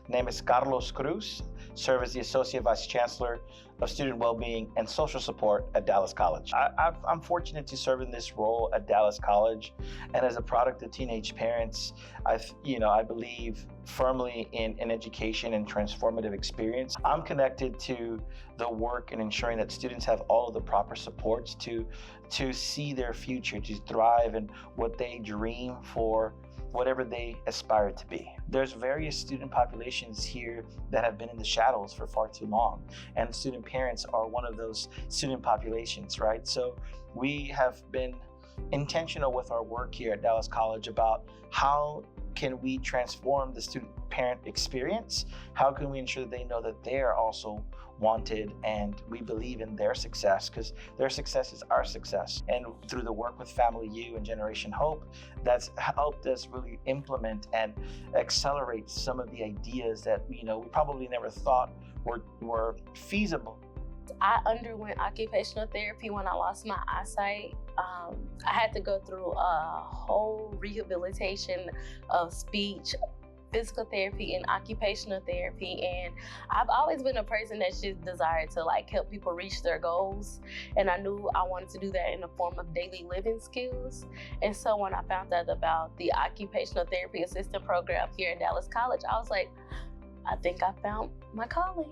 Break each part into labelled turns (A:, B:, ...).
A: My name is Carlos Cruz, serve as the Associate Vice Chancellor of Student Wellbeing and Social Support at Dallas College. I'm fortunate to serve in this role at Dallas College, and as a product of teenage parents, I believe firmly in education and transformative experience. I'm connected to the work in ensuring that students have all of the proper supports to see their future, to thrive in what they dream for, whatever they aspire to be. There's various student populations here that have been in the shadows for far too long, and student parents are one of those student populations, right? So we have been intentional with our work here at Dallas College about how can we transform the student parent experience? How can we ensure that they know that they are also wanted and we believe in their success, because their success is our success. And through the work with FamilyU and Generation Hope, that's helped us really implement and accelerate some of the ideas that we probably never thought were feasible.
B: I underwent occupational therapy when I lost my eyesight. I had to go through a whole rehabilitation of speech, physical therapy, and occupational therapy. And I've always been a person that's just desired to help people reach their goals. And I knew I wanted to do that in the form of daily living skills. And so when I found out about the occupational therapy assistant program here at Dallas College, I was like, I think I found my calling.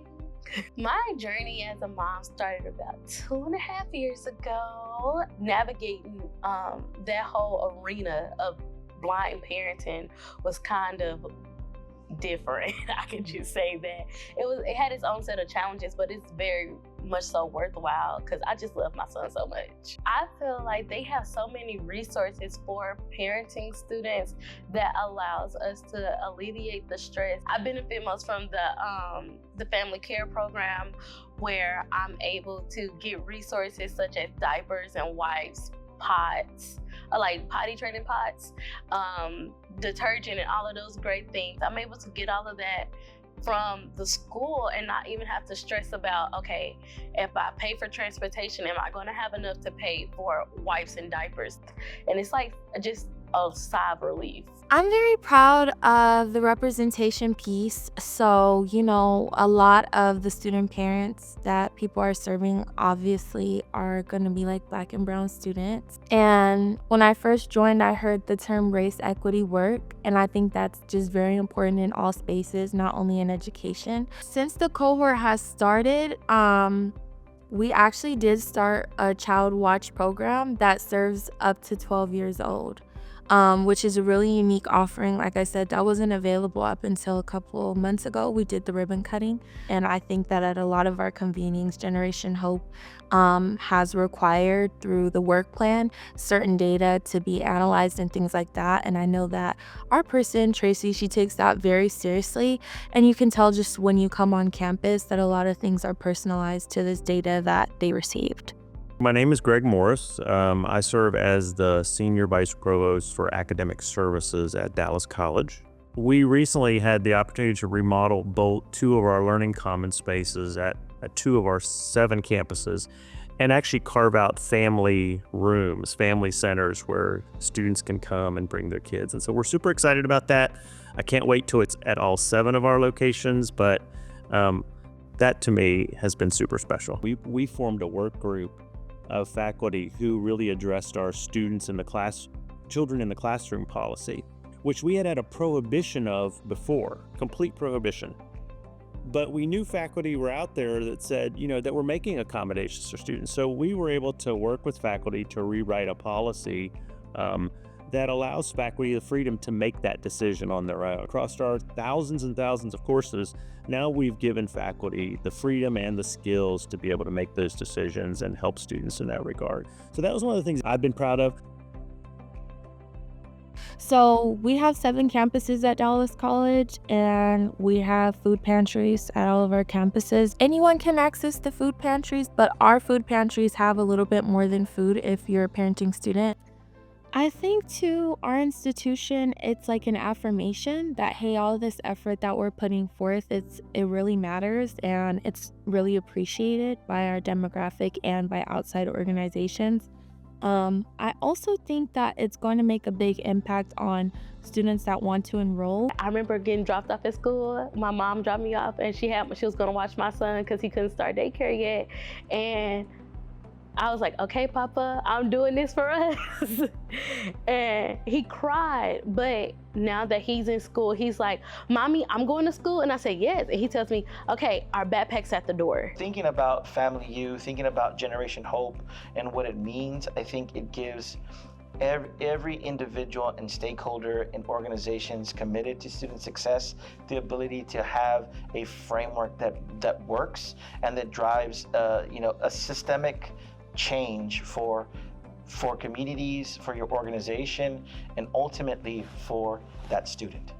B: My journey as a mom started about 2.5 years ago. Navigating that whole arena of blind parenting was kind of different. I can just say that. It had its own set of challenges, but it's very much so worthwhile because I just love my son so much. I feel like they have so many resources for parenting students that allows us to alleviate the stress. I benefit most from the family care program, where I'm able to get resources such as diapers and wipes, pots, like potty training pots, detergent, and all of those great things. I'm able to get all of that from the school and not even have to stress about, okay, if I pay for transportation, am I going to have enough to pay for wipes and diapers? And it's like just a sigh of relief.
C: I'm very proud of the representation piece. So, a lot of the student parents that people are serving obviously are going to be Black and brown students. And when I first joined, I heard the term race equity work. And I think that's just very important in all spaces, not only in education. Since the cohort has started, we actually did start a child watch program that serves up to 12 years old. Which is a really unique offering. Like I said, that wasn't available up until a couple months ago. We did the ribbon cutting, and I think that at a lot of our convenings, Generation Hope has required through the work plan certain data to be analyzed and things like that. And I know that our person, Tracy, she takes that very seriously, and you can tell just when you come on campus that a lot of things are personalized to this data that they received.
D: My name is Greg Morris. I serve as the Senior Vice Provost for Academic Services at Dallas College. We recently had the opportunity to remodel two of our learning common spaces at 2 of our 7 campuses, and actually carve out family rooms, family centers where students can come and bring their kids. And so we're super excited about that. I can't wait till it's at all 7 of our locations, but that to me has been super special. We formed a work group of faculty who really addressed our children in the classroom policy, which we had a prohibition of before, complete prohibition. But we knew faculty were out there that said, that we're making accommodations for students. So we were able to work with faculty to rewrite a policy that allows faculty the freedom to make that decision on their own. Across our thousands and thousands of courses, now we've given faculty the freedom and the skills to be able to make those decisions and help students in that regard. So that was one of the things I've been proud of.
C: So we have 7 campuses at Dallas College, and we have food pantries at all of our campuses. Anyone can access the food pantries, but our food pantries have a little bit more than food if you're a parenting student. I think to our institution, it's like an affirmation that, hey, all this effort that we're putting forth, it really matters, and it's really appreciated by our demographic and by outside organizations. I also think that it's going to make a big impact on students that want to enroll.
B: I remember getting dropped off at school. My mom dropped me off, and she was gonna watch my son because he couldn't start daycare yet. And I was like, okay, Papa, I'm doing this for us. And he cried, but now that he's in school, he's like, Mommy, I'm going to school. And I say, yes. And he tells me, okay, our backpack's at the door.
A: Thinking about FamilyU, thinking about Generation Hope and what it means, I think it gives every individual and stakeholder in organizations committed to student success the ability to have a framework that works and that drives a systemic change for communities, for your organization, and ultimately for that student.